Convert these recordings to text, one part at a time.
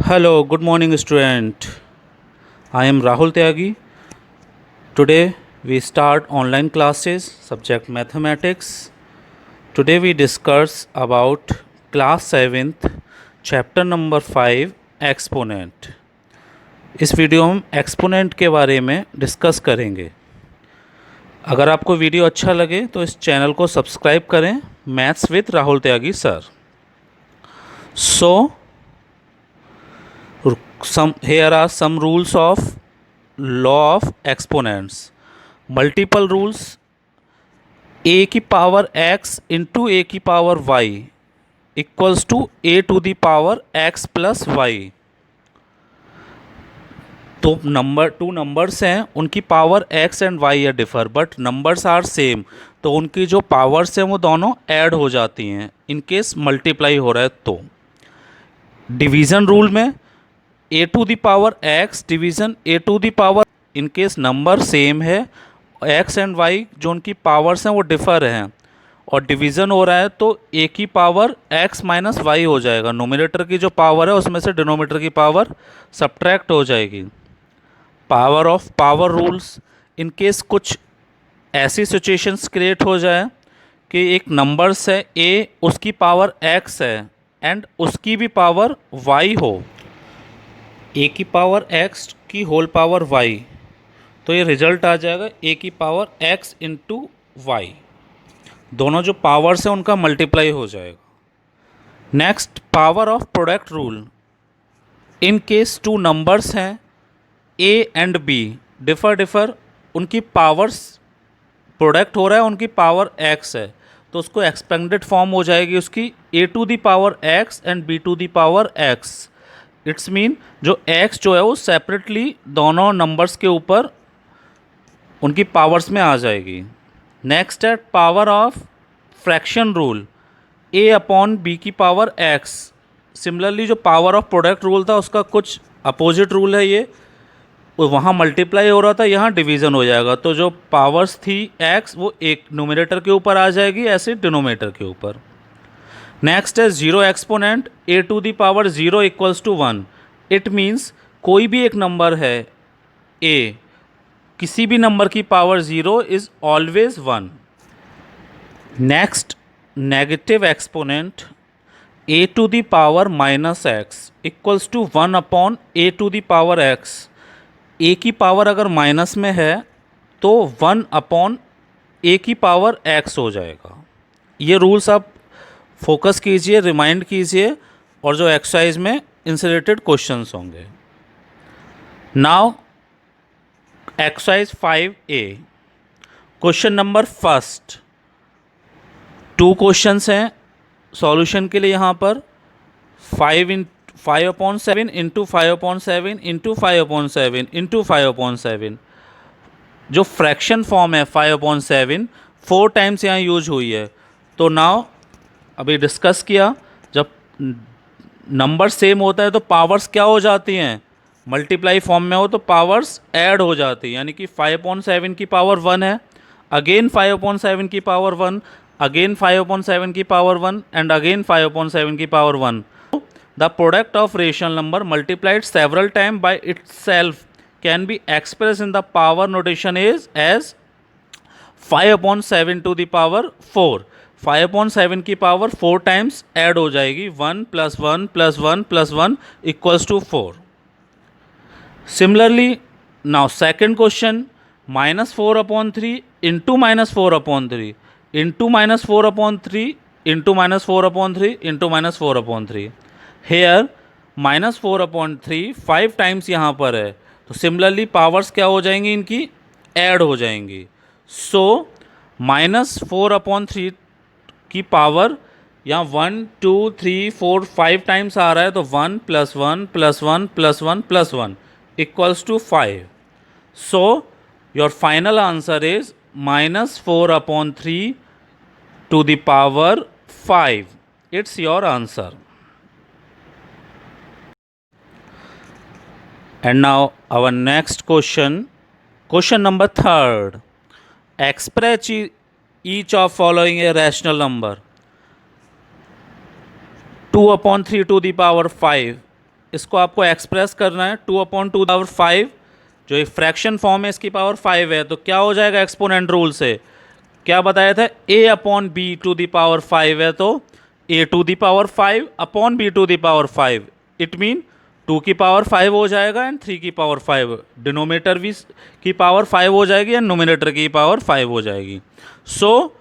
Hello, good morning, student. I am Rahul Tyagi. Today we start online classes, subject mathematics. Today we discuss about class 7th, chapter number 5, exponent. इस video में हम exponent के बारे में discuss करेंगे। अगर आपको वीडियो अच्छा लगे तो इस चैनल को सब्सक्राइब करें, maths with Rahul Tyagi sir. Here are some rules of law of exponents. Multiple rules. A की पावर x इंटू ए की power y equals to a to the power x plus y। तो two numbers हैं, उनकी power x and y है differ, but numbers are same, तो उनकी जो powers हैं वो दोनों ऐड हो जाती हैं इन केस मल्टीप्लाई हो रहा है। तो डिवीज़न रूल में a to the power x division a to the power, in case number same है, x एंड y जो उनकी पावर्स हैं वो डिफ़र हैं और डिवीज़न हो रहा है, तो a की पावर x माइनस वाई हो जाएगा। नोमिनेटर की जो पावर है उसमें से डिनोमिनेटर की पावर सब्ट्रैक्ट हो जाएगी। Power of power rules, in case कुछ ऐसी सिचुएशंस क्रिएट हो जाए कि एक नंबर्स है a, उसकी पावर x है एंड उसकी भी पावर y हो, a की पावर x की होल पावर y, तो ये रिजल्ट आ जाएगा a की पावर x इंटू वाई। दोनों जो पावर्स हैं उनका मल्टीप्लाई हो जाएगा। Next, power of product rule. In case to numbers हैं a एंड b, डिफ़र उनकी पावर्स प्रोडक्ट हो रहा है, उनकी पावर x है, तो उसको एक्सपेंडेड फॉर्म हो जाएगी उसकी a to the power x and b to the power x। It's mean जो x जो है वो सेपरेटली दोनों नंबर्स के ऊपर उनकी पावर्स में आ जाएगी। नेक्स्ट है power of fraction rule, a upon b की पावर x। सिमिलरली जो पावर ऑफ प्रोडक्ट रूल था उसका कुछ अपोजिट रूल है, ये वहाँ मल्टीप्लाई हो रहा था, यहाँ डिवीज़न हो जाएगा, तो जो पावर्स थी x वो एक न्यूमरेटर के ऊपर आ जाएगी, ऐसे डिनोमिनेटर के ऊपर। नेक्स्ट है zero exponent, a to the power zero equals to 1। It means कोई भी एक नंबर है a, किसी भी नंबर की power zero is always 1। Next, negative exponent, a to the power minus X equals to 1 upon a to the power x। a की power अगर minus में है तो 1 अपॉन a की पावर x हो जाएगा। ये रूल्स आप फोकस कीजिए, रिमाइंड कीजिए, और जो एक्सरसाइज में इनसे रिलेटेड क्वेश्चंस होंगे। Now exercise 5A, question number first. Two questions हैं सॉल्यूशन के लिए यहाँ पर, 5/7 इंटू 5/7 इंटू 5/7 इंटू 5/7। जो फ्रैक्शन फॉर्म है 5/7 4 टाइम्स यहाँ यूज हुई है। तो नाउ अभी डिस्कस किया, जब नंबर सेम होता है तो पावर्स क्या हो जाती हैं, मल्टीप्लाई फॉर्म में हो तो पावर्स ऐड हो जाती है, यानी कि 5/7 की पावर 1 है, अगेन 5/7 की पावर 1, अगेन 5/7 की पावर 1 एंड अगेन 5/7 की power 1। The product of rational number multiplied several time by itself can be express in the power notation is as 5/7 to the power 4। 5/7 की पावर 4 टाइम्स ऐड हो जाएगी, 1 plus 1 plus 1 plus 1 equals to 4। Similarly now second question, -4/3 into -4/3 into -4/3 into -4/3 into -4/3। Here -4/3 5 times यहाँ पर है, तो similarly powers क्या हो जाएंगी, इनकी ऐड हो जाएंगी। सो -4/3 की पावर यहाँ 1 2 3 4 5 टाइम्स आ रहा है, तो 1 plus 1 plus 1 plus 1 plus 1 equals to 5। So your final answer is -4/3 to the power 5। It's your answer. And now our next question, question number third. Express each of following a rational number. 2/3 to the power 5 इसको आपको express करना है 2/2 जो एक fraction form है इसकी power 5 है, तो क्या हो जाएगा एक्सपोनेंट रूल से, क्या बताया था a/b⁵ है, तो a⁵ इट मीन 2 की पावर 5 हो जाएगा एंड 3 की पावर 5, डिनोमिनेटर भी की पावर 5 हो जाएगी एंड नोमिनेटर की पावर 5 हो जाएगी। सो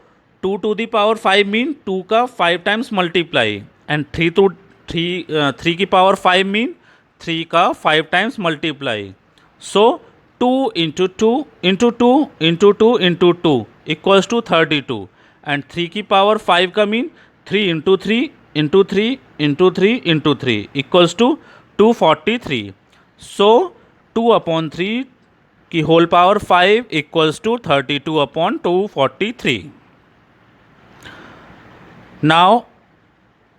2 मीन 2 का 5 टाइम्स मल्टीप्लाई एंड 3 की पावर 5 मीन 3 का 5 times multiply. So 2 into 2 into 2 into 2 into 2 equals to 32 and 3 की पावर 5 का mean 3 into 3 into 3 into 3 into 3 equals to 243। So 2/3 की whole power 5 equals to 32/243। Now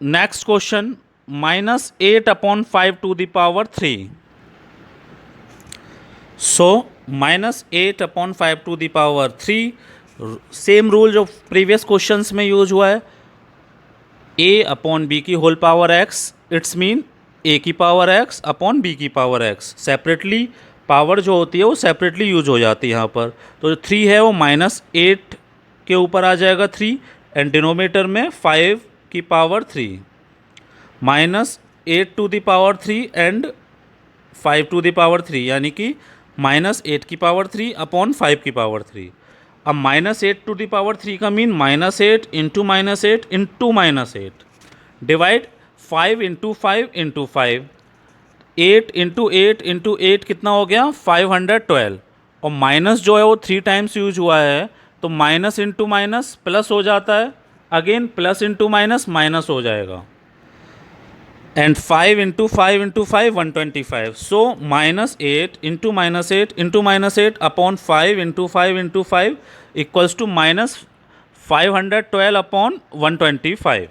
next question -8/5 so -8/5 same rule जो previous questions में use हुआ है, a/b की whole power x, it's mean a की power x upon b की power x। Separately power जो होती है वो सेपरेटली यूज हो जाती है यहाँ पर। तो जो 3 है वो -8 के ऊपर आ जाएगा 3 एंड डिनोमिनेटर में 5 की पावर 3 -8/3 एंड 5/3 यानी कि -8 की पावर 3 अपॉन 5 की पावर 3। अब -8/3 का mean -8 into -8 into -8 divide 5 into 5 into 5, 8 into 8 into 8 कितना हो गया 512, और माइनस जो है वो 3 टाइम्स यूज हुआ है, तो माइनस इंटू माइनस प्लस हो जाता है, again plus into minus minus हो जाएगा and 5 into 5 into 5 125। So -8 into -8 into -8 upon 5 into 5 into 5 equals to -512 upon 125।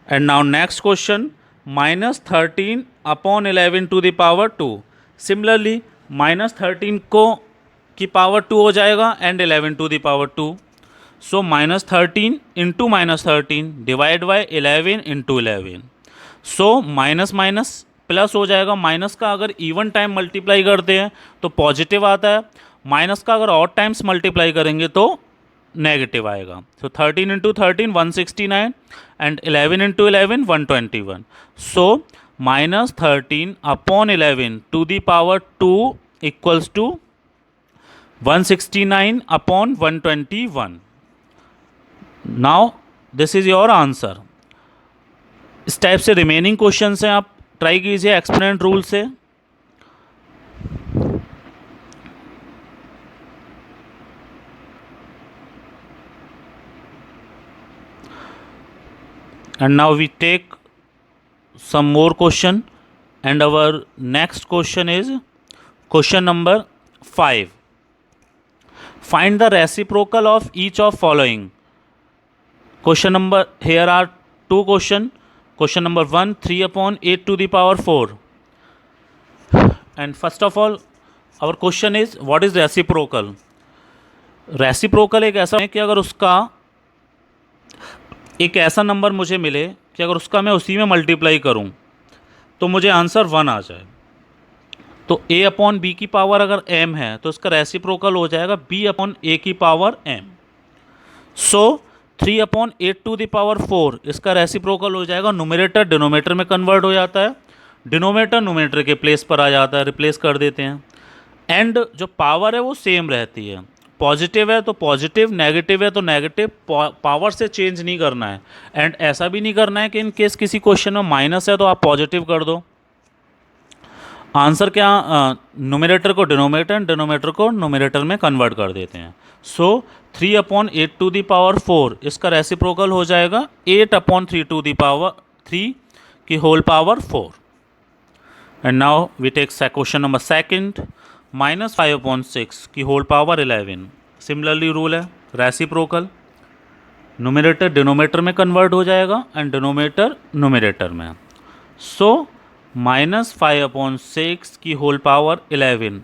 And now next question -13/11⁻²। Similarly -13 को की पावर 2 हो जाएगा and 11⁻²। So -13 into -13 divide by 11 into 11। So minus minus plus हो जाएगा, minus का अगर इवन टाइम मल्टीप्लाई करते हैं तो पॉजिटिव आता है, माइनस का अगर ऑड टाइम्स मल्टीप्लाई करेंगे तो नेगेटिव आएगा। So 13 into 13 169 and 11 into 11 121। So -13/11⁻² equals to 169/121। Now this is your answer. इस टाइप से रिमेनिंग क्वेश्चंस हैं, आप ट्राई कीजिए एक्सपोनेंट रूल से। And now we take some more question, and our next question is question number 5. Find the reciprocal of each of following. Question number, here are two question. Question number 1 3/8⁴. And first of all our question is what is reciprocal. Reciprocal एक ऐसा है कि अगर उसका एक ऐसा number मुझे मिले कि अगर उसका मैं उसी में मल्टीप्लाई करूं तो मुझे आंसर 1 आ जाए। तो a/b की पावर अगर m है तो इसका रेसिप्रोकल हो जाएगा b/a की पावर m। सो 3/8⁴ इसका रेसिप्रोकल हो जाएगा, न्यूमरेटर डिनोमिनेटर में कन्वर्ट हो जाता है, डिनोमिनेटर न्यूमरेटर के प्लेस पर आ जाता है, रिप्लेस कर देते हैं, एंड जो पावर है वो सेम रहती है। पॉजिटिव है तो पॉजिटिव, नेगेटिव है तो नेगेटिव, पावर से चेंज नहीं करना है। एंड ऐसा भी नहीं करना है कि इन केस किसी क्वेश्चन में माइनस है तो आप पॉजिटिव कर दो। आंसर क्या, न्यूमरेटर को डिनोमिनेटर, डिनोमिनेटर को न्यूमरेटर में कन्वर्ट कर देते हैं। सो 3/8⁴ इसका रेसिप्रोकल हो जाएगा 8/3 की whole power 4। And now we take question number second -5/6 की होल पावर 11। सिमिलरली रूल है रेसिप्रोकल, न्यूमरेटर डिनोमिनेटर में कन्वर्ट हो जाएगा एंड डिनोमिनेटर न्यूमरेटर में। सो -5/6 की होल पावर 11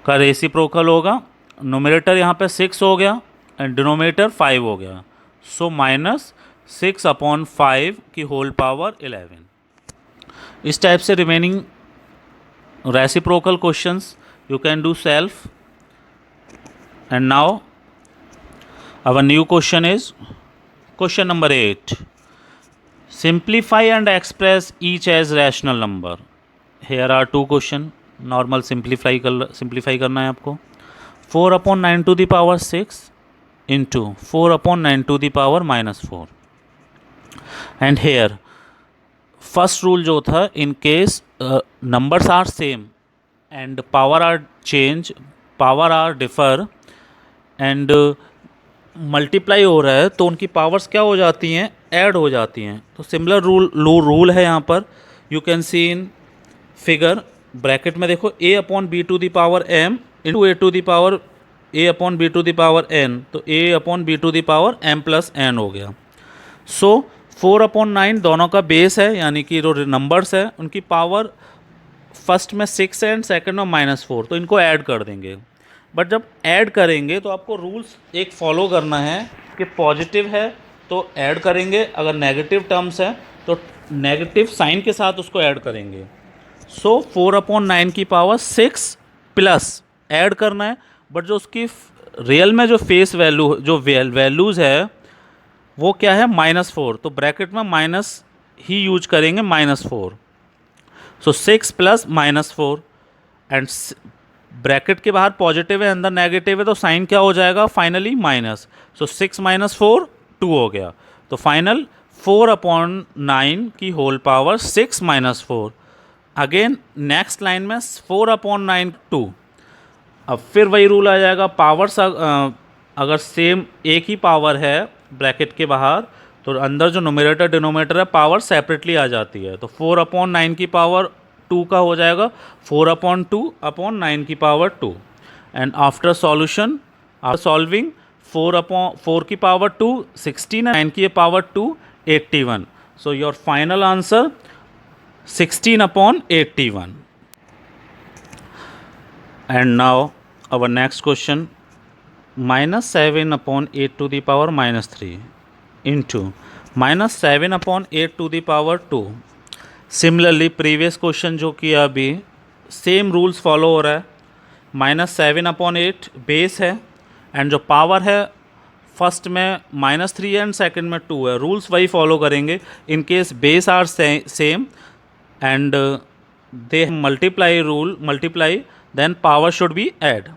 का रेसिप्रोकल होगा, न्यूमरेटर यहाँ पे 6 हो गया एंड डिनोमिनेटर 5 हो गया। सो -6/5 की होल पावर 11। इस टाइप से remaining reciprocal questions you can do self. And now our new question is question number 8. Simplify and express each as rational number. Here are two question. Normal simplify करना है आपको. 4/9 to the power 6 into 4/9 to the power -4. And here first rule जो था, in case numbers are same and power are differ and multiply हो रहा है, तो उनकी पावर्स क्या हो जाती हैं, ऐड हो जाती हैं. तो सिमिलर रूल है यहाँ पर. You can see in figure bracket में देखो, a/b⁴m इंटू a/b⁴n, तो a/b⁴m+n हो गया. सो 4/9 दोनों का बेस है, यानी कि जो नंबर्स है उनकी पावर फर्स्ट में 6 है एंड सेकंड में -4, तो इनको ऐड कर देंगे. बट जब ऐड करेंगे तो आपको रूल्स एक फॉलो करना है कि पॉजिटिव है तो ऐड करेंगे, अगर नेगेटिव टर्म्स है तो नेगेटिव साइन के साथ उसको ऐड करेंगे. सो 4/9 की पावर 6 प्लस ऐड करना है, बट जो उसकी रियल में जो फेस वैल्यू जो वैल्यूज़ है वो क्या है, -4, तो ब्रैकेट में माइनस ही यूज करेंगे, -4. सो 6 प्लस -4 एंड ब्रैकेट के बाहर पॉजिटिव है, अंदर नेगेटिव है, तो साइन क्या हो जाएगा फाइनली माइनस. सो 6 - 4 2 हो गया. तो फाइनल 4/9 की whole power 6 - 4. Again next line में 4/9 2. अब फिर वही रूल आ जाएगा, पावर्स अगर सेम एक ही पावर है ब्रैकेट के बाहर, तो अंदर जो नोमिनेटर डिनोमिनेटर है पावर सेपरेटली आ जाती है. तो 4/9 की पावर 2 का हो जाएगा 4/2/9 की power 2. And after solution, after solving 4 की पावर 2 16 है, 9 की power 2 81. So your final answer 16/81. And now our next question, -7/8 to the power -3 into -7/8 to the power 2. Similarly previous question जो किया अभी, सेम रूल्स फॉलो हो रहा है. -7/8 बेस है एंड जो पावर है फर्स्ट में -3 एंड सेकंड में 2 है. रूल्स वही फॉलो करेंगे. In case base are same and they multiply then power should be add.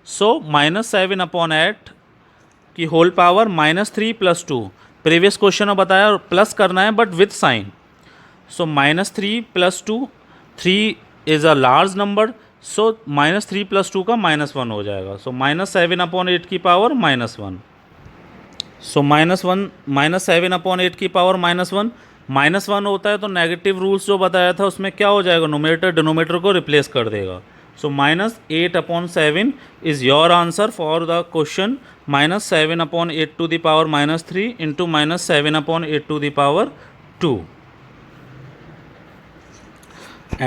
So -7/8 की होल पावर -3 + 2. प्रीवियस क्वेश्चन में बताया प्लस करना है but with sign. So -3 + 2, 3 is a large number, so -3 + 2 का -1 हो जाएगा. सो -7/8 की पावर -1. सो -7/8 की पावर -1 होता है, तो नेगेटिव रूल्स जो बताया था उसमें क्या हो जाएगा, नोमिनेटर डिनोमिनेटर को रिप्लेस कर देगा. So -8/7 is your answer for the question. -7/8 to the power -3 into -7/8 to the power 2.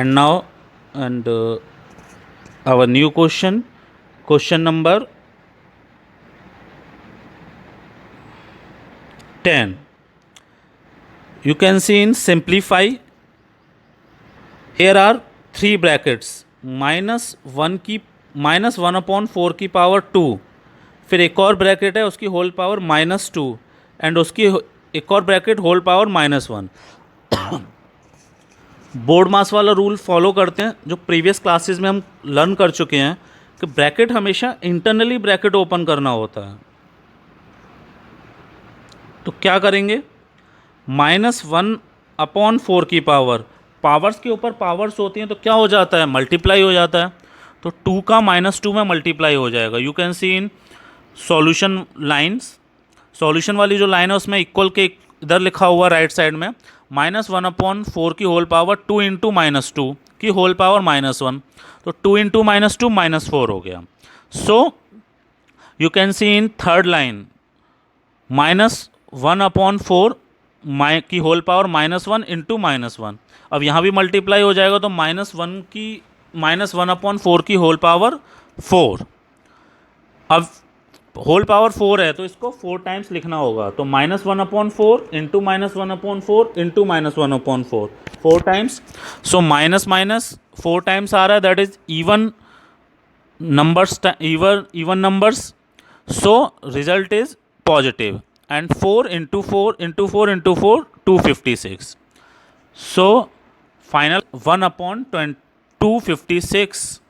And now our new question number 10. You can see in simplify, here are 3 brackets. -1/4 की power 2, फिर एक और bracket है उसकी whole power -2 and उसकी एक और bracket whole power -1. Board मास वाला रूल फॉलो करते हैं जो प्रीवियस क्लासेस में हम लर्न कर चुके हैं कि ब्रैकेट हमेशा इंटरनली ब्रैकेट ओपन करना होता है. तो क्या करेंगे, -1/4 की पावर्स के ऊपर पावर्स होती हैं तो क्या हो जाता है, मल्टीप्लाई हो जाता है. तो 2 का -2 में मल्टीप्लाई हो जाएगा. You can see in solution lines, solution वाली जो लाइन है उसमें इक्वल के इधर लिखा हुआ राइट साइड में -1/4 की होल पावर 2 इंटू -2 की होल पावर -1, तो 2 इंटू -2 -4 हो गया. So you can see in third line -1/4 की होल पावर -1 इंटू -1. अब यहाँ भी मल्टीप्लाई हो जाएगा तो -1/4 की होल पावर 4. अब होल पावर 4 है तो इसको 4 टाइम्स लिखना होगा, तो -1/4 into -1/4 into -1/4, 4 times. So minus minus 4 times आ रहा है, that is even numbers, even numbers, so result is positive, and 4 into 4 into 4 into 4, 256. So final 1/256